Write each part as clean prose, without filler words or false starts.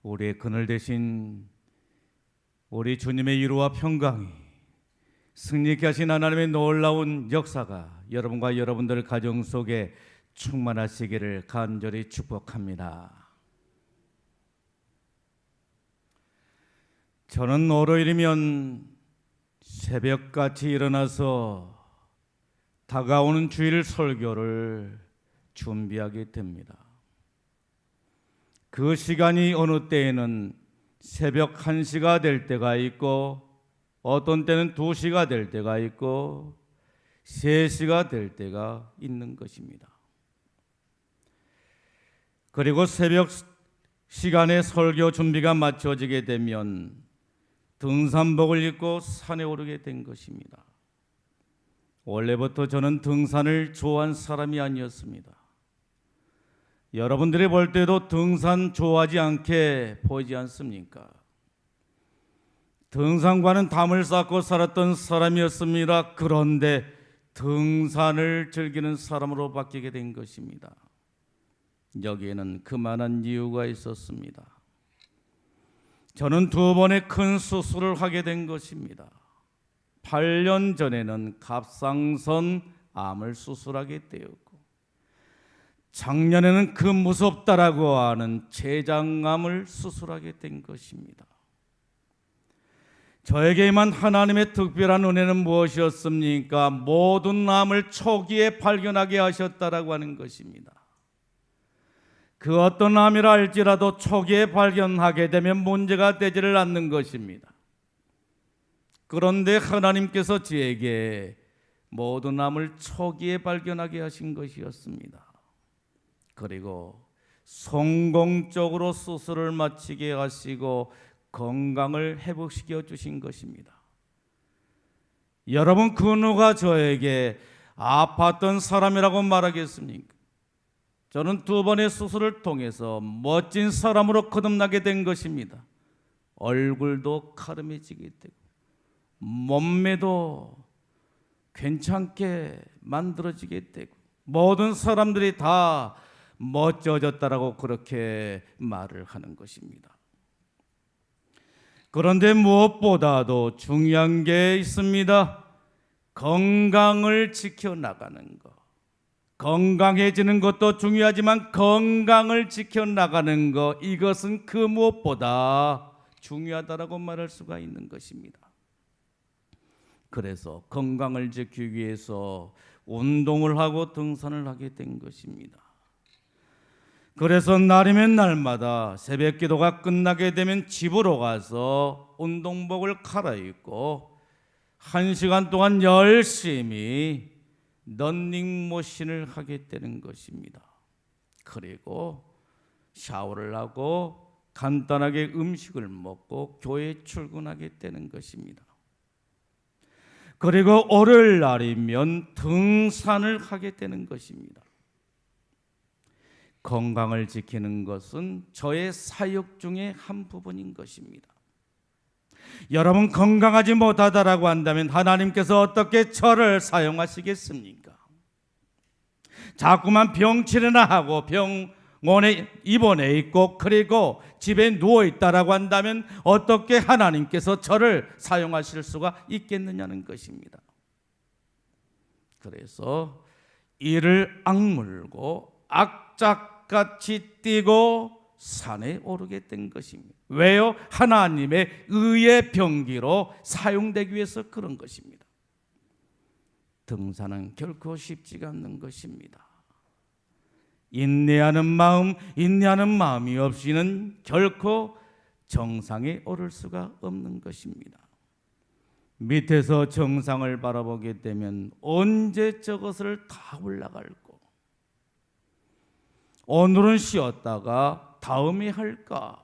우리의 그늘 대신 우리 주님의 위로와 평강이 승리케 하신 하나님의 놀라운 역사가 여러분과 여러분들 가정 속에 충만하시기를 간절히 축복합니다. 저는 월요일이면 새벽같이 일어나서 다가오는 주일 설교를 준비하게 됩니다. 그 시간이 어느 때에는 새벽 1시가 될 때가 있고 어떤 때는 2시가 될 때가 있고 3시가 될 때가 있는 것입니다. 그리고 새벽 시간에 설교 준비가 마쳐지게 되면 등산복을 입고 산에 오르게 된 것입니다. 원래부터 저는 등산을 좋아한 사람이 아니었습니다. 여러분들이 볼 때도 등산 좋아하지 않게 보이지 않습니까? 등산과는 담을 쌓고 살았던 사람이었습니다. 그런데 등산을 즐기는 사람으로 바뀌게 된 것입니다. 여기에는 그만한 이유가 있었습니다. 저는 2번의 큰 수술을 하게 된 것입니다. 8년 전에는 갑상선 암을 수술하게 되었고 작년에는 그 무섭다라고 하는 췌장암을 수술하게 된 것입니다. 저에게만 하나님의 특별한 은혜는 무엇이었습니까? 모든 암을 초기에 발견하게 하셨다라고 하는 것입니다. 그 어떤 암이라 할지라도 초기에 발견하게 되면 문제가 되지를 않는 것입니다. 그런데 하나님께서 저에게 모든 암을 초기에 발견하게 하신 것이었습니다. 그리고 성공적으로 수술을 마치게 하시고 건강을 회복시켜 주신 것입니다. 여러분, 그 누가 저에게 아팠던 사람이라고 말하겠습니까? 저는 2번의 수술을 통해서 멋진 사람으로 거듭나게 된 것입니다. 얼굴도 카르메지게 되고 몸매도 괜찮게 만들어지게 되고 모든 사람들이 다 멋져졌다라고 그렇게 말을 하는 것입니다. 그런데 무엇보다도 중요한 게 있습니다. 건강을 지켜나가는 것. 건강해지는 것도 중요하지만 건강을 지켜나가는 것, 이것은 그 무엇보다 중요하다라고 말할 수가 있는 것입니다. 그래서 건강을 지키기 위해서 운동을 하고 등산을 하게 된 것입니다. 그래서 날이면 날마다 새벽 기도가 끝나게 되면 집으로 가서 운동복을 갈아입고 1시간 동안 열심히 런닝머신을 하게 되는 것입니다. 그리고 샤워를 하고 간단하게 음식을 먹고 교회에 출근하게 되는 것입니다. 그리고 월요일 날이면 등산을 하게 되는 것입니다. 건강을 지키는 것은 저의 사역 중에 한 부분인 것입니다. 여러분, 건강하지 못하다라고 한다면 하나님께서 어떻게 저를 사용하시겠습니까? 자꾸만 병치레나 하고 병원에 입원해 있고 그리고 집에 누워 있다라고 한다면 어떻게 하나님께서 저를 사용하실 수가 있겠느냐는 것입니다. 그래서 이를 악물고 악착같이 뛰고 산에 오르게 된 것입니다. 왜요? 하나님의 의의 병기로 사용되기 위해서 그런 것입니다. 등산은 결코 쉽지가 않는 것입니다. 인내하는 마음이 없이는 결코 정상에 오를 수가 없는 것입니다. 밑에서 정상을 바라보게 되면 언제 저것을 다 올라갈고 오늘은 쉬었다가 다음에 할까?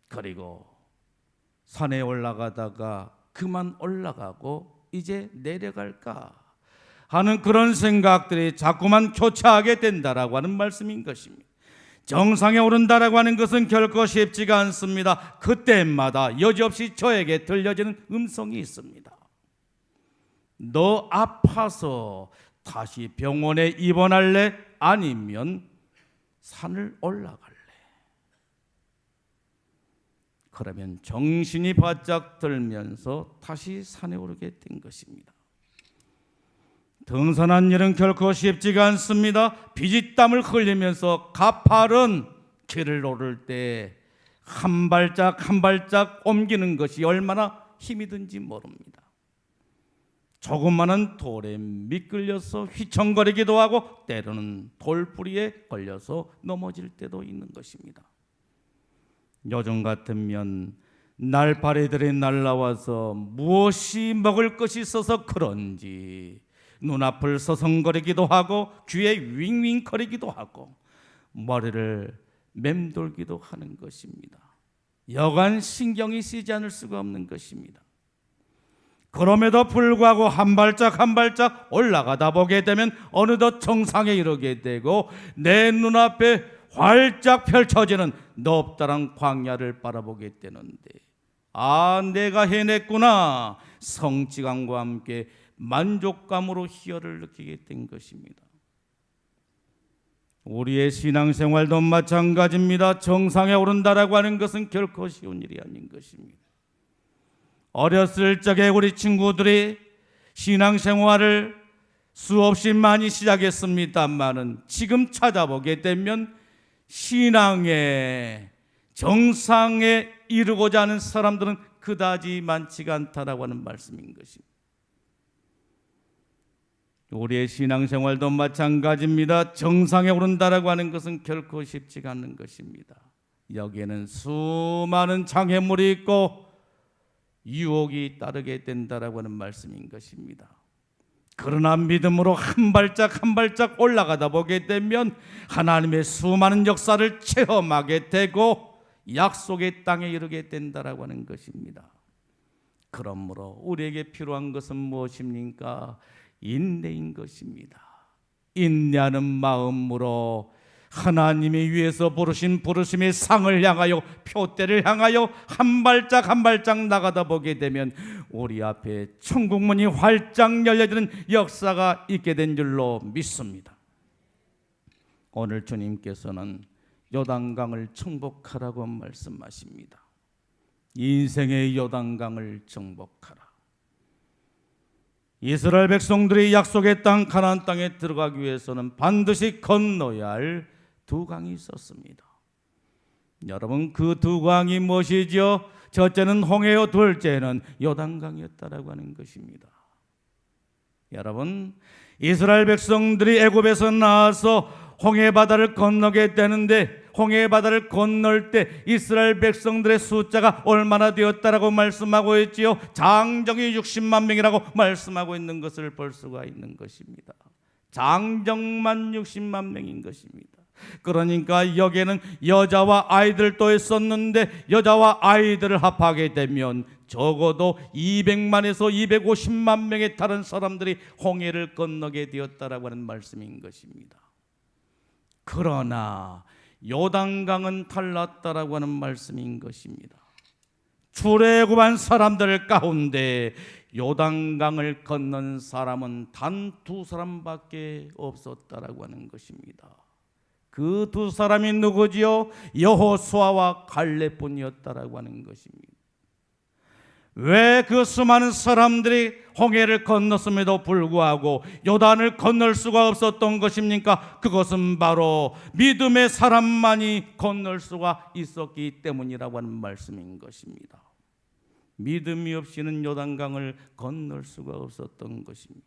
그리고 산에 올라가다가 그만 올라가고 이제 내려갈까 하는 그런 생각들이 자꾸만 교차하게 된다라고 하는 말씀인 것입니다. 정상에 오른다라고 하는 것은 결코 쉽지가 않습니다. 그때마다 여지없이 저에게 들려지는 음성이 있습니다. 너 아파서 다시 병원에 입원할래? 아니면 산을 올라갈래? 그러면 정신이 바짝 들면서 다시 산에 오르게 된 것입니다. 등산한 일은 결코 쉽지가 않습니다. 피지땀을 흘리면서 가파른 길을 오를 때 한 발짝 한 발짝 옮기는 것이 얼마나 힘이 든지 모릅니다. 조그마한 돌에 미끌려서 휘청거리기도 하고 때로는 돌뿌리에 걸려서 넘어질 때도 있는 것입니다. 요즘 같으면 날파리들이 날라와서 무엇이 먹을 것이 있어서 그런지 눈앞을 서성거리기도 하고 귀에 윙윙거리기도 하고 머리를 맴돌기도 하는 것입니다. 여간 신경이 쓰이지 않을 수가 없는 것입니다. 그럼에도 불구하고 한 발짝 한 발짝 올라가다 보게 되면 어느덧 정상에 이르게 되고 내 눈앞에 활짝 펼쳐지는 넓다란 광야를 바라보게 되는데 아, 내가 해냈구나. 성취감과 함께 만족감으로 희열을 느끼게 된 것입니다. 우리의 신앙생활도 마찬가지입니다. 정상에 오른다라고 하는 것은 결코 쉬운 일이 아닌 것입니다. 어렸을 적에 우리 친구들이 신앙생활을 수없이 많이 시작했습니다만은 지금 찾아보게 되면 신앙의 정상에 이르고자 하는 사람들은 그다지 많지가 않다라고 하는 말씀인 것입니다. 우리의 신앙생활도 마찬가지입니다. 정상에 오른다라고 하는 것은 결코 쉽지가 않는 것입니다. 여기에는 수많은 장애물이 있고 유혹이 따르게 된다라고 하는 말씀인 것입니다. 그러나 믿음으로 한 발짝 한 발짝 올라가다 보게 되면 하나님의 수많은 역사를 체험하게 되고 약속의 땅에 이르게 된다라고 하는 것입니다. 그러므로 우리에게 필요한 것은 무엇입니까? 인내인 것입니다. 인내하는 마음으로 하나님이 위에서 부르신 부르심의 상을 향하여 표대를 향하여 한 발짝 한 발짝 나가다 보게 되면 우리 앞에 천국문이 활짝 열려지는 역사가 있게 된 줄로 믿습니다. 오늘 주님께서는 요단강을 정복하라고 말씀하십니다. 인생의 요단강을 정복하라. 이스라엘 백성들이 약속의 땅 가나안 땅에 들어가기 위해서는 반드시 건너야 할 두 강이 있었습니다. 여러분, 그 두 강이 무엇이죠? 첫째는 홍해요, 둘째는 요단강이었다라고 하는 것입니다. 여러분, 이스라엘 백성들이 애굽에서 나와서 홍해 바다를 건너게 되는데 홍해 바다를 건널 때 이스라엘 백성들의 숫자가 얼마나 되었다라고 말씀하고 있지요? 장정이 60만 명이라고 말씀하고 있는 것을 볼 수가 있는 것입니다. 장정만 60만 명인 것입니다. 그러니까 여기에는 여자와 아이들도 있었는데 여자와 아이들을 합하게 되면 적어도 200만에서 250만 명의 다른 사람들이 홍해를 건너게 되었다라고 하는 말씀인 것입니다. 그러나 요단강은 달랐다라고 하는 말씀인 것입니다. 출애굽한 사람들 가운데 요단강을 건넌 사람은 단 2사람밖에 없었다라고 하는 것입니다. 그 2사람이 누구지요? 여호수아와 갈렙뿐이었다라고 하는 것입니다. 왜 그 수많은 사람들이 홍해를 건넜음에도 불구하고 요단을 건널 수가 없었던 것입니까? 그것은 바로 믿음의 사람만이 건널 수가 있었기 때문이라고 하는 말씀인 것입니다. 믿음이 없이는 요단강을 건널 수가 없었던 것입니다.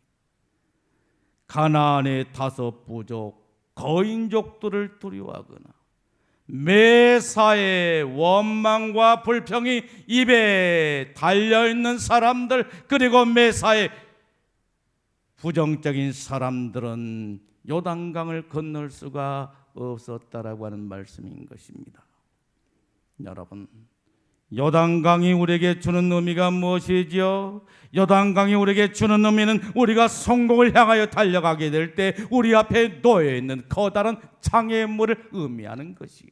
가나안의 5부족 거인족들을 두려워하거나 매사에 원망과 불평이 입에 달려있는 사람들, 그리고 매사에 부정적인 사람들은 요단강을 건널 수가 없었다라고 하는 말씀인 것입니다. 여러분, 요단강이 우리에게 주는 의미가 무엇이지요? 요단강이 우리에게 주는 의미는 우리가 성공을 향하여 달려가게 될 때 우리 앞에 놓여 있는 커다란 장애물을 의미하는 것이요.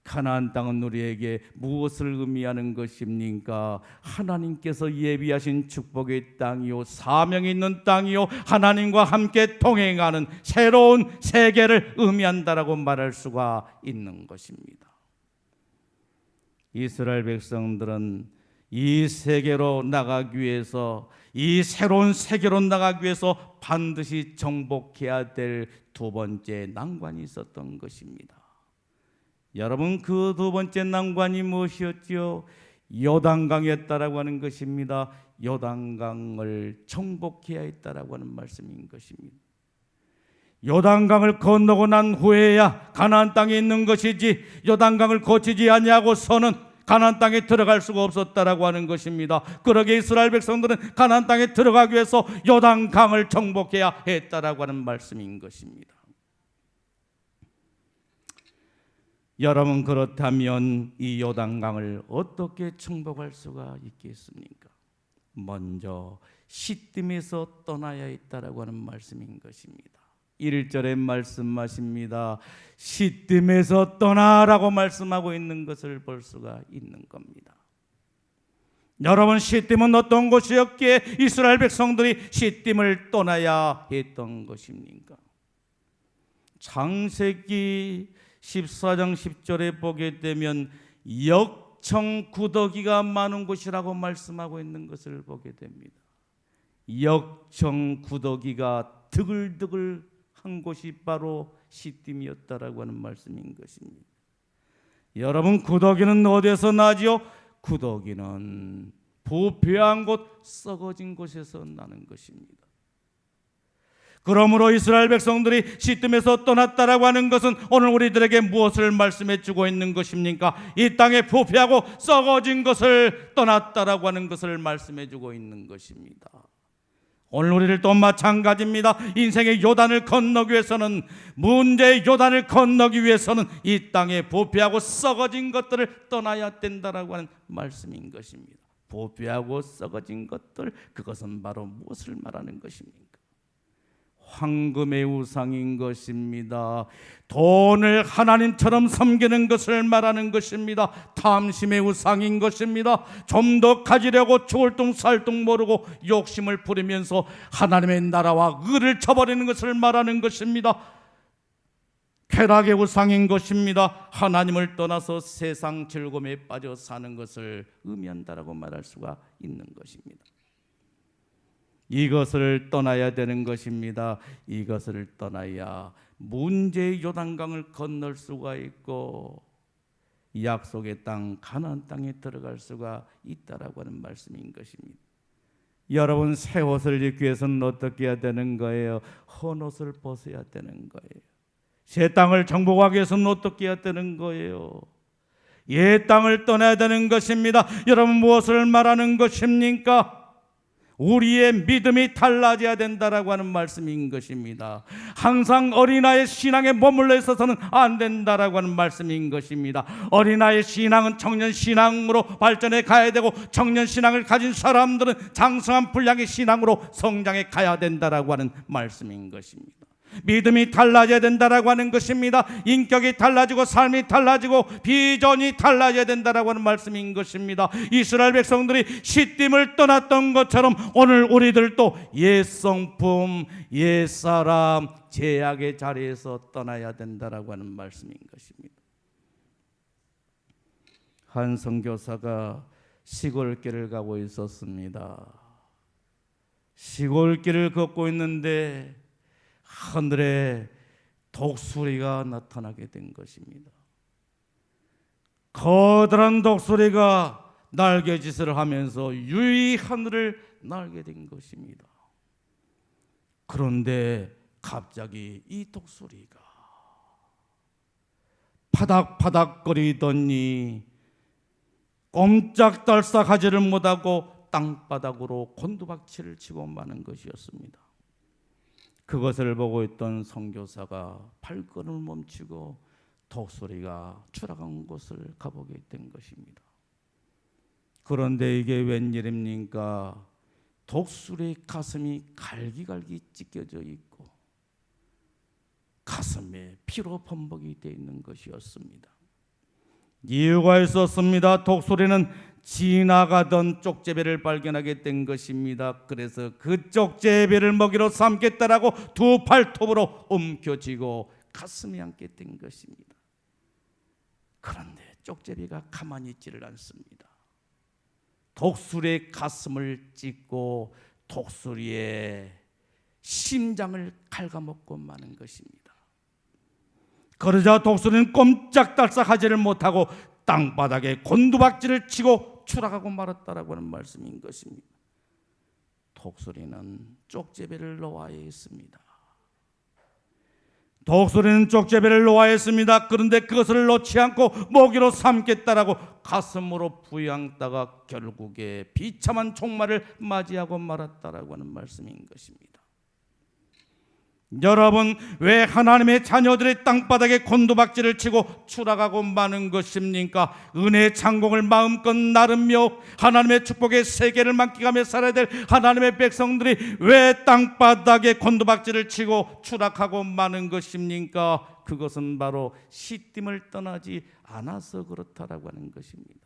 가나안 땅은 우리에게 무엇을 의미하는 것입니까? 하나님께서 예비하신 축복의 땅이요, 사명이 있는 땅이요, 하나님과 함께 동행하는 새로운 세계를 의미한다라고 말할 수가 있는 것입니다. 이스라엘 백성들은 이 세계로 나가기 위해서, 이 새로운 세계로 나가기 위해서 반드시 정복해야 될 두 번째 난관이 있었던 것입니다. 여러분, 그 두 번째 난관이 무엇이었지요? 요단강이었다라고 하는 것입니다. 요단강을 정복해야 했다라고 하는 말씀인 것입니다. 요단강을 건너고 난 후에야 가나안 땅에 있는 것이지, 요단강을 거치지 아니하고서는 가나안 땅에 들어갈 수가 없었다라고 하는 것입니다. 그러게 이스라엘 백성들은 가나안 땅에 들어가기 위해서 요단강을 정복해야 했다라고 하는 말씀인 것입니다. 여러분, 그렇다면 이 요단강을 어떻게 정복할 수가 있겠습니까? 먼저 시딤에서 떠나야 했다라고 하는 말씀인 것입니다. 1절에 말씀하십니다. 시딤에서 떠나라고 말씀하고 있는 것을 볼 수가 있는 겁니다. 여러분, 시딤은 어떤 곳이었기에 이스라엘 백성들이 시딤을 떠나야 했던 것입니까? 창세기 14장 10절에 보게 되면 역청구더기가 많은 곳이라고 말씀하고 있는 것을 보게 됩니다. 역청구더기가 드글드글 한 곳이 바로 시딤이었다라고 하는 말씀인 것입니다. 여러분, 구더기는 어디에서 나지요? 구더기는 부패한 곳, 썩어진 곳에서 나는 것입니다. 그러므로 이스라엘 백성들이 시딤에서 떠났다라고 하는 것은 오늘 우리들에게 무엇을 말씀해 주고 있는 것입니까? 이 땅에 부패하고 썩어진 것을 떠났다라고 하는 것을 말씀해 주고 있는 것입니다. 오늘 우리를 또 마찬가지입니다. 인생의 요단을 건너기 위해서는, 문제의 요단을 건너기 위해서는 이 땅에 부패하고 썩어진 것들을 떠나야 된다라고 하는 말씀인 것입니다. 부패하고 썩어진 것들, 그것은 바로 무엇을 말하는 것입니까? 황금의 우상인 것입니다. 돈을 하나님처럼 섬기는 것을 말하는 것입니다. 탐심의 우상인 것입니다. 좀 더 가지려고 죽을 둥 살 둥 모르고 욕심을 부리면서 하나님의 나라와 의를 저버리는 것을 말하는 것입니다. 쾌락의 우상인 것입니다. 하나님을 떠나서 세상 즐거움에 빠져 사는 것을 의미한다라고 말할 수가 있는 것입니다. 이것을 떠나야 되는 것입니다. 이것을 떠나야 문제의 요단강을 건널 수가 있고 약속의 땅 가나안 땅에 들어갈 수가 있다라고 하는 말씀인 것입니다. 여러분, 새 옷을 입기 위해서는 어떻게 해야 되는 거예요? 헌 옷을 벗어야 되는 거예요. 새 땅을 정복하기 위해서는 어떻게 해야 되는 거예요? 옛 땅을 떠나야 되는 것입니다. 여러분, 무엇을 말하는 것입니까? 우리의 믿음이 달라져야 된다라고 하는 말씀인 것입니다. 항상 어린아이의 신앙에 머물러 있어서는 안 된다라고 하는 말씀인 것입니다. 어린아이의 신앙은 청년 신앙으로 발전해 가야 되고, 청년 신앙을 가진 사람들은 장성한 분량의 신앙으로 성장해 가야 된다라고 하는 말씀인 것입니다. 믿음이 달라져야 된다라고 하는 것입니다. 인격이 달라지고 삶이 달라지고 비전이 달라져야 된다라고 하는 말씀인 것입니다. 이스라엘 백성들이 시딤을 떠났던 것처럼 오늘 우리들도 옛 성품, 옛 사람, 죄악의 자리에서 떠나야 된다라고 하는 말씀인 것입니다. 한 선교사가 시골길을 가고 있었습니다. 시골길을 걷고 있는데 하늘에 독수리가 나타나게 된 것입니다. 커다란 독수리가 날개짓을 하면서 유유히 하늘을 날게 된 것입니다. 그런데 갑자기 이 독수리가 파닥파닥거리더니 꼼짝달싹하지를 못하고 땅바닥으로 곤두박질을 치고 마는 것이었습니다. 그것을 보고 있던 선교사가 발걸음을 멈추고 독수리가 추락한 곳을 가보게 된 것입니다. 그런데 이게 웬일입니까? 독수리의 가슴이 갈기갈기 찢겨져 있고 가슴에 피로 범벅이 되어 있는 것이었습니다. 이유가 있었습니다. 독수리는 지나가던 쪽제비를 발견하게 된 것입니다. 그래서 그 쪽제비를 먹이로 삼겠다라고 두 팔톱으로 움켜쥐고 가슴에 안게 된 것입니다. 그런데 쪽제비가 가만히 있지를 않습니다. 독수리의 가슴을 찢고 독수리의 심장을 갉아먹고 마는 것입니다. 그러자 독수리는 꼼짝달싹하지를 못하고 땅바닥에 곤두박질을 치고 추락하고 말았다라고 하는 말씀인 것입니다. 독수리는 쪽제비를 노하였습니다. 독수리는 쪽제비를 노하였습니다. 그런데 그것을 놓지 않고 먹이로 삼겠다라고 가슴으로 부양다가 결국에 비참한 종말을 맞이하고 말았다라고 하는 말씀인 것입니다. 여러분, 왜 하나님의 자녀들의 땅바닥에 곤두박질을 치고 추락하고 마는 것입니까? 은혜의 창공을 마음껏 나르며 하나님의 축복의 세계를 만끽하며 살아야 될 하나님의 백성들이 왜 땅바닥에 곤두박질을 치고 추락하고 마는 것입니까? 그것은 바로 시딤을 떠나지 않아서 그렇다라고 하는 것입니다.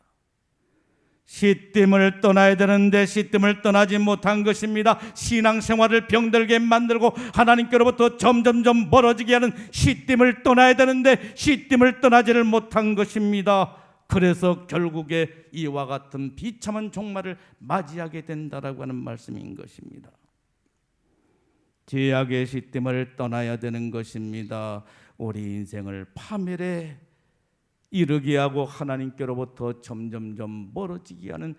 시딤을 떠나야 되는데 시딤을 떠나지 못한 것입니다. 신앙생활을 병들게 만들고 하나님께로부터 점점점 멀어지게 하는 시딤을 떠나야 되는데 시딤을 떠나지를 못한 것입니다. 그래서 결국에 이와 같은 비참한 종말을 맞이하게 된다라고 하는 말씀인 것입니다. 죄악의 시딤을 떠나야 되는 것입니다. 우리 인생을 파멸에 이르게 하고 하나님께로부터 점점점 멀어지게 하는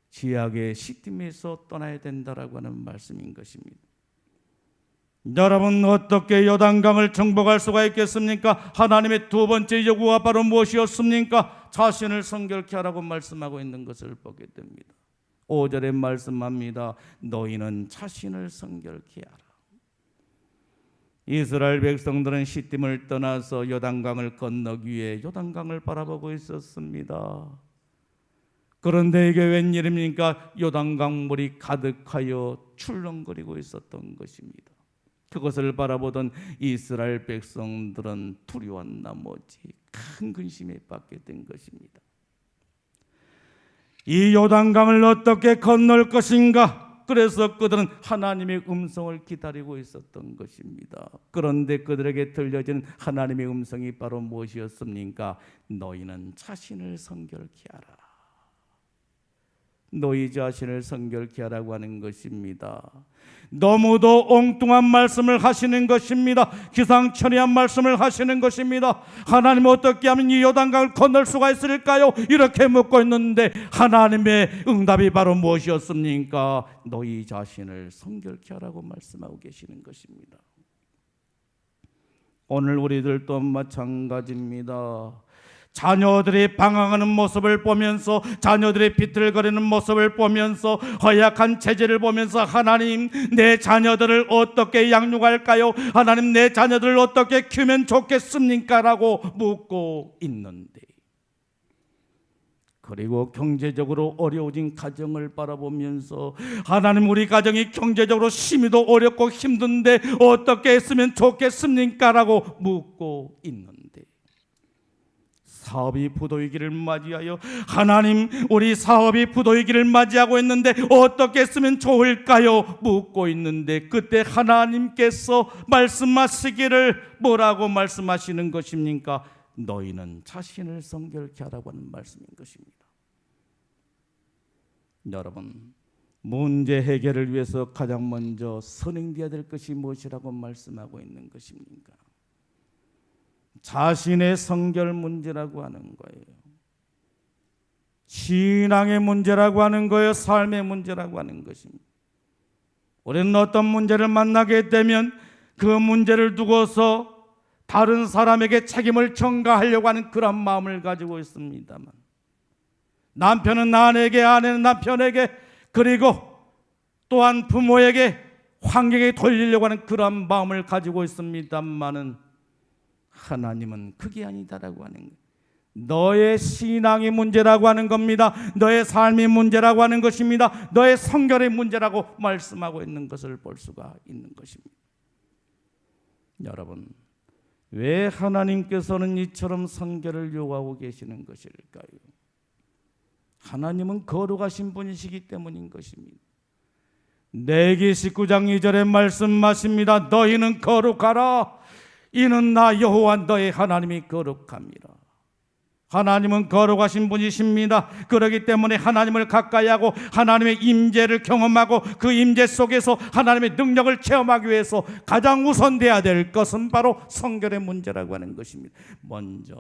죄악의 시딤에서 떠나야 된다라고 하는 말씀인 것입니다. 여러분, 어떻게 요단강을 정복할 수가 있겠습니까? 하나님의 두 번째 요구가 바로 무엇이었습니까? 자신을 성결케 하라고 말씀하고 있는 것을 보게 됩니다. 5절에 말씀합니다. 너희는 자신을 성결케 하라. 이스라엘 백성들은 시딤을 떠나서 요단강을 건너기 위해 요단강을 바라보고 있었습니다. 그런데 이게 웬일입니까? 요단강 물이 가득하여 출렁거리고 있었던 것입니다. 그것을 바라보던 이스라엘 백성들은 두려운 나머지 큰 근심에 빠지게 된 것입니다. 이 요단강을 어떻게 건널 것인가? 그래서 그들은 하나님의 음성을 기다리고 있었던 것입니다. 그런데 그들에게 들려지는 하나님의 음성이 바로 무엇이었습니까? 너희는 자신을 성결케 하라. 너희 자신을 성결케 하라고 하는 것입니다. 너무도 엉뚱한 말씀을 하시는 것입니다. 기상천외한 말씀을 하시는 것입니다. 하나님, 어떻게 하면 이 요단강을 건널 수가 있을까요? 이렇게 묻고 있는데 하나님의 응답이 바로 무엇이었습니까? 너희 자신을 성결케 하라고 말씀하고 계시는 것입니다. 오늘 우리들도 마찬가지입니다. 자녀들이 방황하는 모습을 보면서, 자녀들이 비틀거리는 모습을 보면서, 허약한 체질을 보면서 하나님, 내 자녀들을 어떻게 양육할까요? 하나님, 내 자녀들을 어떻게 키우면 좋겠습니까? 라고 묻고 있는데, 그리고 경제적으로 어려워진 가정을 바라보면서 하나님, 우리 가정이 경제적으로 심히도 어렵고 힘든데 어떻게 했으면 좋겠습니까? 라고 묻고 있는데, 사업이 부도위기를 맞이하여 하나님, 우리 사업이 부도위기를 맞이하고 있는데 어떻게 했으면 좋을까요? 묻고 있는데 그때 하나님께서 말씀하시기를 뭐라고 말씀하시는 것입니까? 너희는 자신을 성결케 하라고 하는 말씀인 것입니다. 여러분, 문제 해결을 위해서 가장 먼저 선행되어야 될 것이 무엇이라고 말씀하고 있는 것입니까? 자신의 성결 문제라고 하는 거예요. 신앙의 문제라고 하는 거예요. 삶의 문제라고 하는 것입니다. 우리는 어떤 문제를 만나게 되면 그 문제를 두고서 다른 사람에게 책임을 전가하려고 하는 그런 마음을 가지고 있습니다만, 남편은 아내에게, 아내는 남편에게, 그리고 또한 부모에게, 환경에 돌리려고 하는 그런 마음을 가지고 있습니다만은 하나님은 그게 아니다라고 하는 거예요. 너의 신앙의 문제라고 하는 겁니다. 너의 삶의 문제라고 하는 것입니다. 너의 성결의 문제라고 말씀하고 있는 것을 볼 수가 있는 것입니다. 여러분, 왜 하나님께서는 이처럼 성결을 요구하고 계시는 것일까요? 하나님은 거룩하신 분이시기 때문인 것입니다. 레위기 19장 2절에 말씀하십니다. 너희는 거룩하라. 이는 나 여호와 너의 하나님이 거룩함이라. 하나님은 거룩하신 분이십니다. 그렇기 때문에 하나님을 가까이하고 하나님의 임재를 경험하고 그 임재 속에서 하나님의 능력을 체험하기 위해서 가장 우선돼야 될 것은 바로 성결의 문제라고 하는 것입니다. 먼저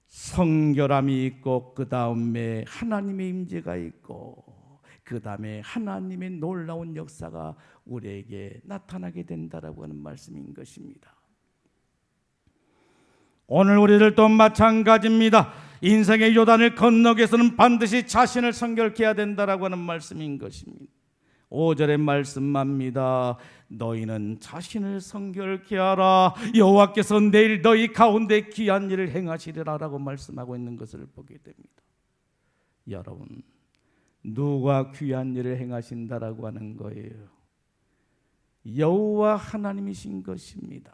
성결함이 있고 그 다음에 하나님의 임재가 있고 그 다음에 하나님의 놀라운 역사가 우리에게 나타나게 된다라고 하는 말씀인 것입니다. 오늘 우리들도 마찬가지입니다. 인생의 요단을 건너기 위해서는 반드시 자신을 성결케 해야 된다라고 하는 말씀인 것입니다. 5절의 말씀합니다. 너희는 자신을 성결케 하라. 여호와께서 내일 너희 가운데 귀한 일을 행하시리라 라고 말씀하고 있는 것을 보게 됩니다. 여러분, 누가 귀한 일을 행하신다라고 하는 거예요? 여호와 하나님이신 것입니다.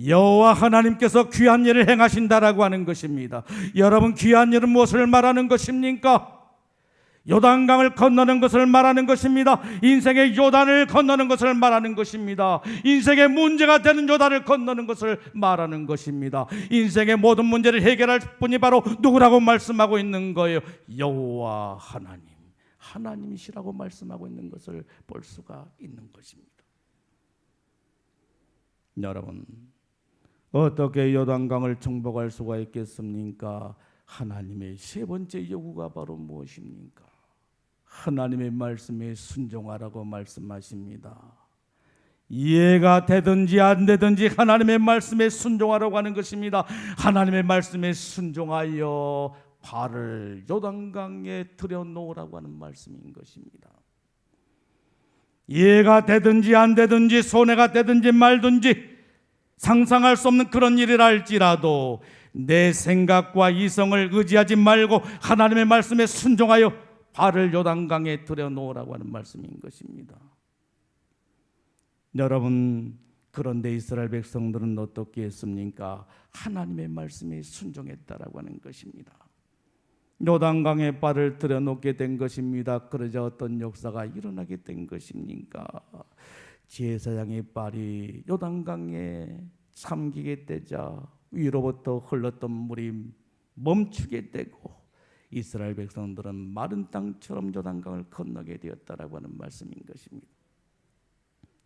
여호와 하나님께서 귀한 일을 행하신다라고 하는 것입니다. 여러분, 귀한 일은 무엇을 말하는 것입니까? 요단강을 건너는 것을 말하는 것입니다. 인생의 요단을 건너는 것을 말하는 것입니다. 인생의 문제가 되는 요단을 건너는 것을 말하는 것입니다. 인생의 모든 문제를 해결할 분이 바로 누구라고 말씀하고 있는 거예요? 여호와 하나님, 하나님이시라고 말씀하고 있는 것을 볼 수가 있는 것입니다. 여러분, 어떻게 요단강을 정복할 수가 있겠습니까? 하나님의 세 번째 요구가 바로 무엇입니까? 하나님의 말씀에 순종하라고 말씀하십니다. 이해가 되든지 안 되든지 하나님의 말씀에 순종하라고 하는 것입니다. 하나님의 말씀에 순종하여 발을 요단강에 들여놓으라고 하는 말씀인 것입니다. 이해가 되든지 안 되든지 손해가 되든지 말든지 상상할 수 없는 그런 일이라 할지라도 내 생각과 이성을 의지하지 말고 하나님의 말씀에 순종하여 발을 요단강에 들여놓으라고 하는 말씀인 것입니다. 여러분, 그런데 이스라엘 백성들은 어떻게 했습니까? 하나님의 말씀에 순종했다라고 하는 것입니다. 요단강에 발을 들여놓게 된 것입니다. 그러자 어떤 역사가 일어나게 된 것입니까? 제사장의 발이 요단강에 잠기게 되자 위로부터 흘렀던 물이 멈추게 되고 이스라엘 백성들은 마른 땅처럼 요단강을 건너게 되었다라고 하는 말씀인 것입니다.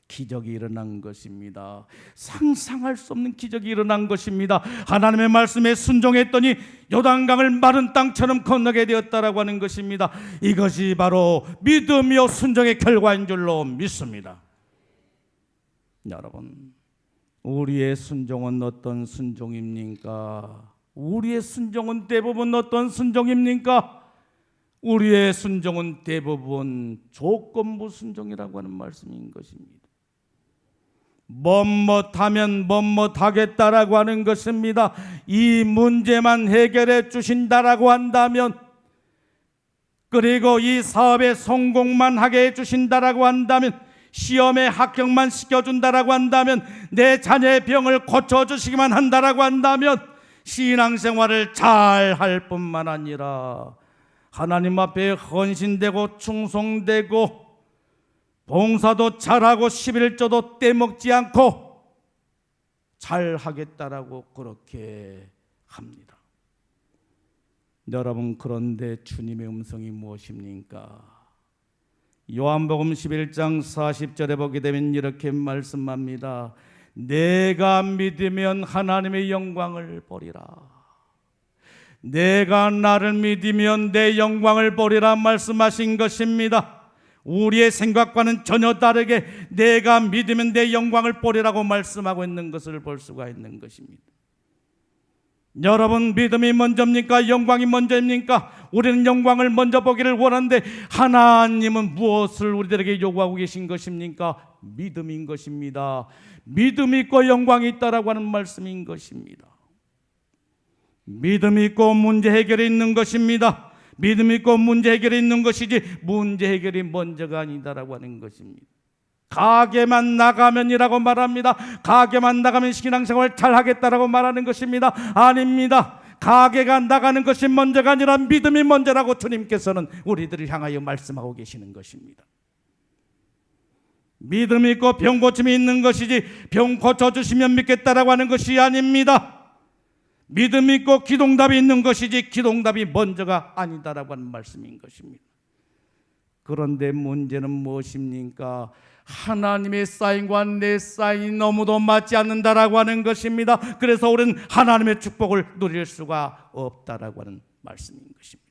기적이 일어난 것입니다. 상상할 수 없는 기적이 일어난 것입니다. 하나님의 말씀에 순종했더니 요단강을 마른 땅처럼 건너게 되었다라고 하는 것입니다. 이것이 바로 믿음이요 순종의 결과인 줄로 믿습니다. 여러분, 우리의 순종은 어떤 순종입니까? 우리의 순종은 대부분 어떤 순종입니까? 우리의 순종은 대부분 조건부 순종이라고 하는 말씀인 것입니다. 뭐하면 뭐하겠다라고 하는 것입니다. 이 문제만 해결해 주신다라고 한다면, 그리고 이 사업에 성공만 하게 해주신다라고 한다면, 시험에 합격만 시켜준다라고 한다면, 내 자녀의 병을 고쳐주시기만 한다라고 한다면 신앙생활을 잘 할 뿐만 아니라 하나님 앞에 헌신되고 충성되고 봉사도 잘하고 11조도 떼먹지 않고 잘하겠다라고 그렇게 합니다. 여러분, 그런데 주님의 음성이 무엇입니까? 요한복음 11장 40절에 보게 되면 이렇게 말씀합니다. 내가 믿으면 하나님의 영광을 보리라. 내가 나를 믿으면 내 영광을 보리라 말씀하신 것입니다. 우리의 생각과는 전혀 다르게 내가 믿으면 내 영광을 보리라고 말씀하고 있는 것을 볼 수가 있는 것입니다. 여러분, 믿음이 먼저입니까? 영광이 먼저입니까? 우리는 영광을 먼저 보기를 원하는데 하나님은 무엇을 우리들에게 요구하고 계신 것입니까? 믿음인 것입니다. 믿음이 있고 영광이 있다라고 하는 말씀인 것입니다. 믿음이 있고 문제 해결이 있는 것입니다. 믿음이 있고 문제 해결이 있는 것이지 문제 해결이 먼저가 아니다라고 하는 것입니다. 가게만 나가면이라고 말합니다. 가게만 나가면 신앙생활 잘하겠다라고 말하는 것입니다. 아닙니다. 가게가 나가는 것이 먼저가 아니라 믿음이 먼저라고 주님께서는 우리들을 향하여 말씀하고 계시는 것입니다. 믿음이 있고 병 고침이 있는 것이지 병 고쳐주시면 믿겠다라고 하는 것이 아닙니다. 믿음 있고 기도응답이 있는 것이지 기도응답이 먼저가 아니다라고 하는 말씀인 것입니다. 그런데 문제는 무엇입니까? 하나님의 사인과 내 사인이 너무도 맞지 않는다라고 하는 것입니다. 그래서 우리는 하나님의 축복을 누릴 수가 없다라고 하는 말씀인 것입니다.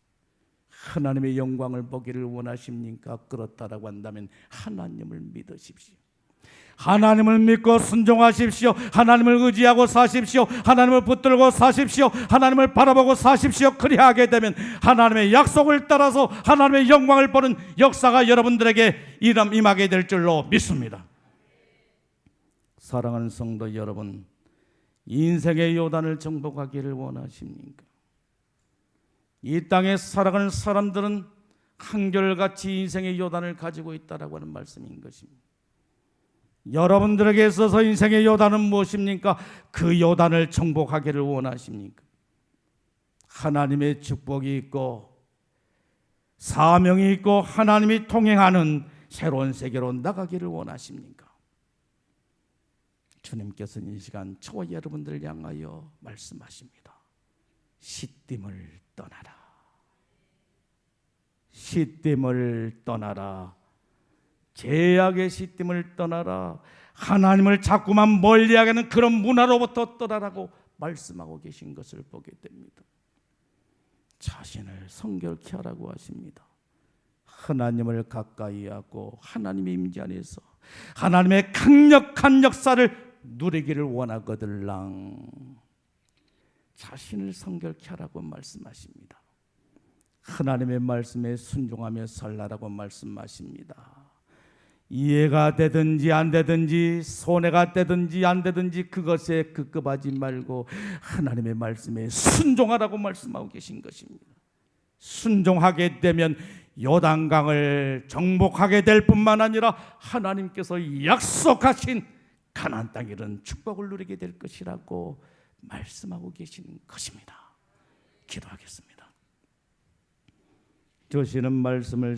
하나님의 영광을 보기를 원하십니까? 그렇다라고 한다면 하나님을 믿으십시오. 하나님을 믿고 순종하십시오. 하나님을 의지하고 사십시오. 하나님을 붙들고 사십시오. 하나님을 바라보고 사십시오. 그리하게 되면 하나님의 약속을 따라서 하나님의 영광을 보는 역사가 여러분들에게 임하게 될 줄로 믿습니다. 사랑하는 성도 여러분, 인생의 요단을 정복하기를 원하십니까? 이 땅에 살아가는 사람들은 한결같이 인생의 요단을 가지고 있다라고 하는 말씀인 것입니다. 여러분들에게 있어서 인생의 요단은 무엇입니까? 그 요단을 정복하기를 원하십니까? 하나님의 축복이 있고 사명이 있고 하나님이 통행하는 새로운 세계로 나가기를 원하십니까? 주님께서는 이 시간 저와 여러분들을 향하여 말씀하십니다. 시딤을 떠나라. 시딤을 떠나라. 죄악의 시딤을 떠나라. 하나님을 자꾸만 멀리하게 하는 그런 문화로부터 떠나라고 말씀하고 계신 것을 보게 됩니다. 자신을 성결케 하라고 하십니다. 하나님을 가까이 하고 하나님의 임재 안에서 하나님의 강력한 역사를 누리기를 원하거들랑 자신을 성결케 하라고 말씀하십니다. 하나님의 말씀에 순종하며 살라라고 말씀하십니다. 이해가 되든지 안 되든지 손해가 되든지 안 되든지 그것에 급급하지 말고 하나님의 말씀에 순종하라고 말씀하고 계신 것입니다. 순종하게 되면 요단강을 정복하게 될 뿐만 아니라 하나님께서 약속하신 가나안 땅에 이른 축복을 누리게 될 것이라고 말씀하고 계신 것입니다. 기도하겠습니다. 주시는 말씀을